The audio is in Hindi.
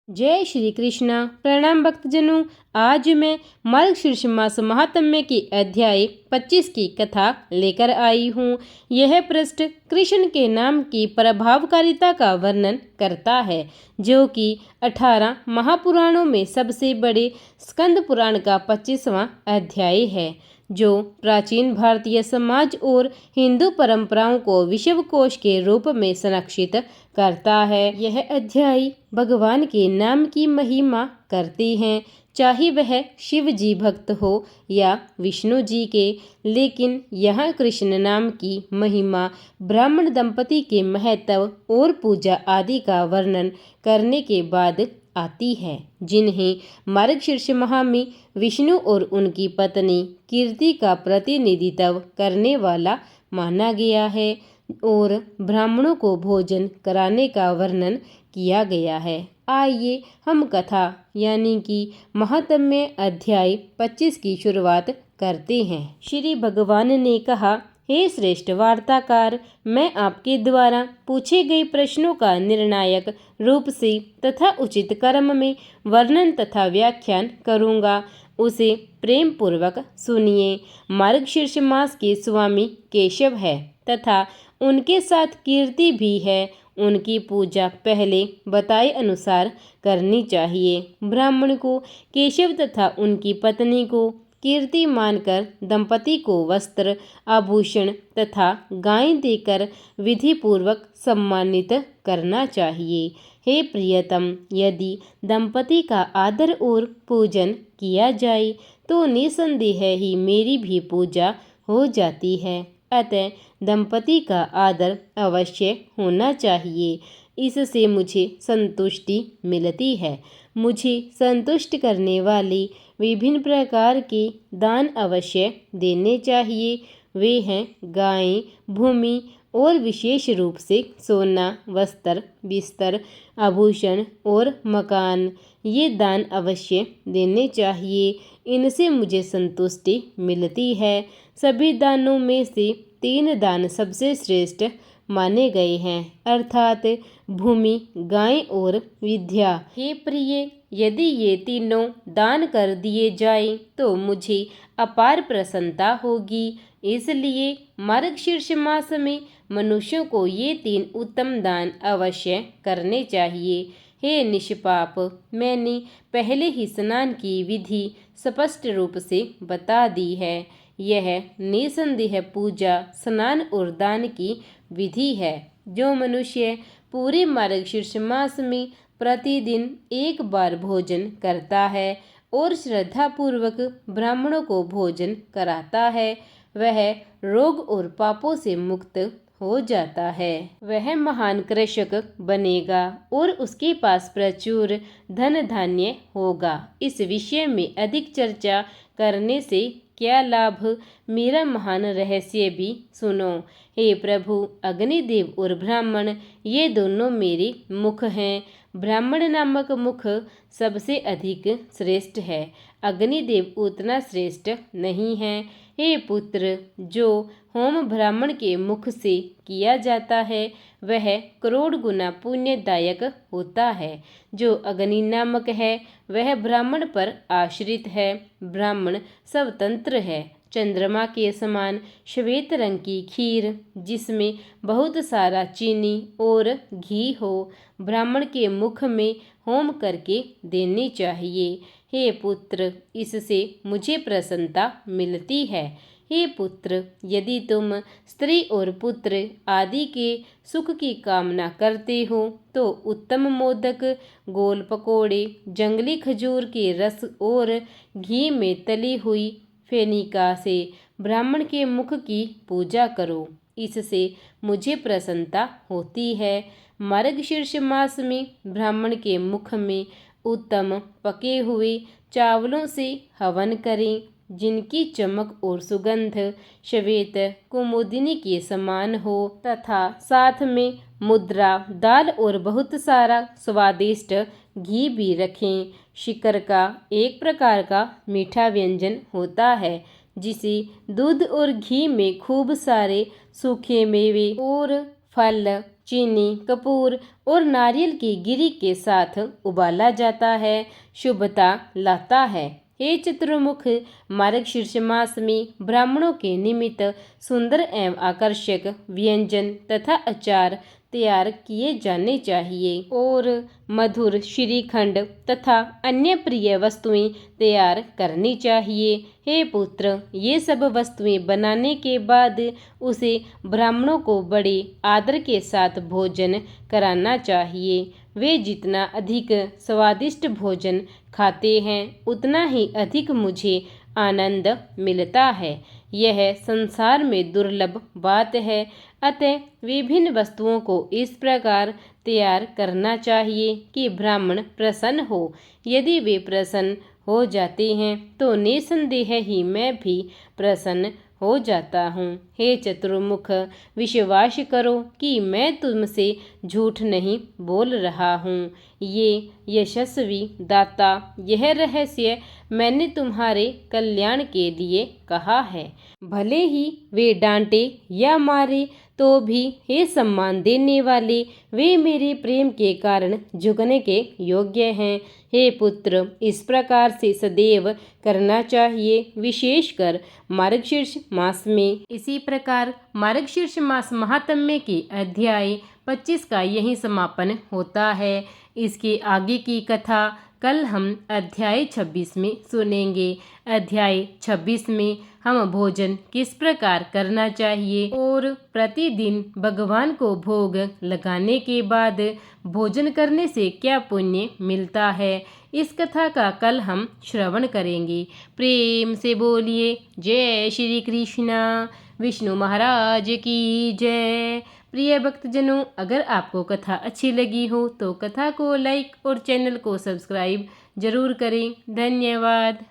जय श्री कृष्णा। प्रणाम भक्तजनों। आज मैं मार्गशीर्ष मास महात्म्य की अध्याय 25 की कथा लेकर आई हूँ। यह पृष्ठ कृष्ण के नाम की प्रभावकारिता का वर्णन करता है, जो कि 18 महापुराणों में सबसे बड़े स्कंद पुराण का 25वां अध्याय है, जो प्राचीन भारतीय समाज और हिंदू परंपराओं को विश्वकोश के रूप में संरक्षित करता है। यह अध्याय भगवान के नाम की महिमा करती हैं, चाहे वह शिव जी भक्त हो या विष्णु जी के। लेकिन यहाँ कृष्ण नाम की महिमा, ब्राह्मण दंपति के महत्व और पूजा आदि का वर्णन करने के बाद आती है, जिन्हें मार्गशीर्ष माह में विष्णु और उनकी पत्नी कीर्ति का प्रतिनिधित्व करने वाला माना गया है और ब्राह्मणों को भोजन कराने का वर्णन किया गया है। आइए हम कथा यानी कि महात्म्य अध्याय 25 की शुरुआत करते हैं। श्री भगवान ने कहा, हे श्रेष्ठ वार्ताकार, मैं आपके द्वारा पूछे गए प्रश्नों का निर्णायक रूप से तथा उचित क्रम में वर्णन तथा व्याख्यान करूँगा। उसे प्रेम पूर्वक सुनिए। मार्गशीर्ष मास के स्वामी केशव है तथा उनके साथ कीर्ति भी है। उनकी पूजा पहले बताए अनुसार करनी चाहिए। ब्राह्मण को केशव तथा उनकी पत्नी को कीर्ति मानकर दंपति को वस्त्र, आभूषण तथा गाय देकर विधि पूर्वक सम्मानित करना चाहिए। हे प्रियतम, यदि दंपति का आदर और पूजन किया जाए तो निसंदेह ही मेरी भी पूजा हो जाती है। अतः दंपति का आदर अवश्य होना चाहिए। इससे मुझे संतुष्टि मिलती है। मुझे संतुष्ट करने वाले विभिन्न प्रकार के दान अवश्य देने चाहिए। वे हैं गायें, भूमि और विशेष रूप से सोना, वस्त्र, बिस्तर, आभूषण और मकान। ये दान अवश्य देने चाहिए। इनसे मुझे संतुष्टि मिलती है। सभी दानों में से 3 दान सबसे श्रेष्ठ माने गए हैं, अर्थात भूमि, गाय और विद्या। हे प्रिय, यदि ये तीनों दान कर दिए जाएं तो मुझे अपार प्रसन्नता होगी। इसलिए मार्गशीर्ष मास में मनुष्यों को ये 3 उत्तम दान अवश्य करने चाहिए। हे निष्पाप, मैंने पहले ही स्नान की विधि स्पष्ट रूप से बता दी है। यह निसंदेह पूजा, स्नान और दान की विधि है। जो मनुष्य पूरे मार्गशीर्ष मास में प्रतिदिन एक बार भोजन करता है और श्रद्धापूर्वक ब्राह्मणों को भोजन कराता है, वह रोग और पापों से मुक्त हो जाता है। वह महान कृषक बनेगा और उसके पास प्रचुर धन धान्य होगा। इस विषय में अधिक चर्चा करने से क्या लाभ, मेरा महान रहस्य भी सुनो। हे प्रभु, अग्निदेव और ब्राह्मण ये दोनों मेरे मुख हैं। ब्राह्मण नामक मुख सबसे अधिक श्रेष्ठ है, अग्निदेव उतना श्रेष्ठ नहीं है। हे पुत्र, जो होम ब्राह्मण के मुख से किया जाता है वह करोड़ गुना पुण्यदायक होता है। जो अग्नि नामक है वह ब्राह्मण पर आश्रित है। ब्राह्मण स्वतंत्र है। चंद्रमा के समान श्वेत रंग की खीर जिसमें बहुत सारा चीनी और घी हो, ब्राह्मण के मुख में होम करके देनी चाहिए। हे पुत्र, इससे मुझे प्रसन्नता मिलती है। हे पुत्र, यदि तुम स्त्री और पुत्र आदि के सुख की कामना करते हो तो उत्तम मोदक, गोल पकोड़े, जंगली खजूर के रस और घी में तली हुई फेनिका से ब्राह्मण के मुख की पूजा करो। इससे मुझे प्रसन्नता होती है। मार्गशीर्ष मास में ब्राह्मण के मुख में उत्तम पके हुए चावलों से हवन करें, जिनकी चमक और सुगंध श्वेत कुमुदिनी के समान हो तथा साथ में मुद्रा, दाल और बहुत सारा स्वादिष्ट घी भी रखें। शिकर का एक प्रकार का मीठा व्यंजन होता है, जिसे दूध और घी में खूब सारे सूखे मेवे और फल, चीनी, कपूर और नारियल की गिरी के साथ उबाला जाता है, शुभता लाता है। हे चतुर्मुख, मार्गशीर्ष मास में ब्राह्मणों के निमित्त सुंदर एवं आकर्षक व्यंजन तथा अचार तैयार किए जाने चाहिए और मधुर श्रीखंड तथा अन्य प्रिय वस्तुएं तैयार करनी चाहिए। हे पुत्र, ये सब वस्तुएं बनाने के बाद उसे ब्राह्मणों को बड़े आदर के साथ भोजन कराना चाहिए। वे जितना अधिक स्वादिष्ट भोजन खाते हैं उतना ही अधिक मुझे आनंद मिलता है। यह संसार में दुर्लभ बात है, अतः विभिन्न वस्तुओं को इस प्रकार तैयार करना चाहिए कि ब्राह्मण प्रसन्न हो। यदि वे प्रसन्न हो जाते हैं तो निसंदेह ही मैं भी प्रसन्न हो जाता हूँ। हे चतुर्मुख, विश्वास करो कि मैं तुमसे झूठ नहीं बोल रहा हूँ। ये यशस्वी दाता, यह रहस्य मैंने तुम्हारे कल्याण के लिए कहा है। भले ही वे डांटे या मारे तो भी हे सम्मान देने वाले, वे मेरे प्रेम के कारण झुकने के योग्य हैं। हे पुत्र, इस प्रकार से सदैव करना चाहिए, विशेषकर मार्गशीर्ष मास में। इसी प्रकार मार्गशीर्ष मास महात्म्य के अध्याय 25 का यही समापन होता है। इसके आगे की कथा कल हम अध्याय 26 में सुनेंगे। अध्याय 26 में हम भोजन किस प्रकार करना चाहिए और प्रतिदिन भगवान को भोग लगाने के बाद भोजन करने से क्या पुण्य मिलता है, इस कथा का कल हम श्रवण करेंगे। प्रेम से बोलिए जय श्री कृष्णा। विष्णु महाराज की जय। प्रिय भक्तजनों, अगर आपको कथा अच्छी लगी हो तो कथा को लाइक और चैनल को सब्सक्राइब जरूर करें। धन्यवाद।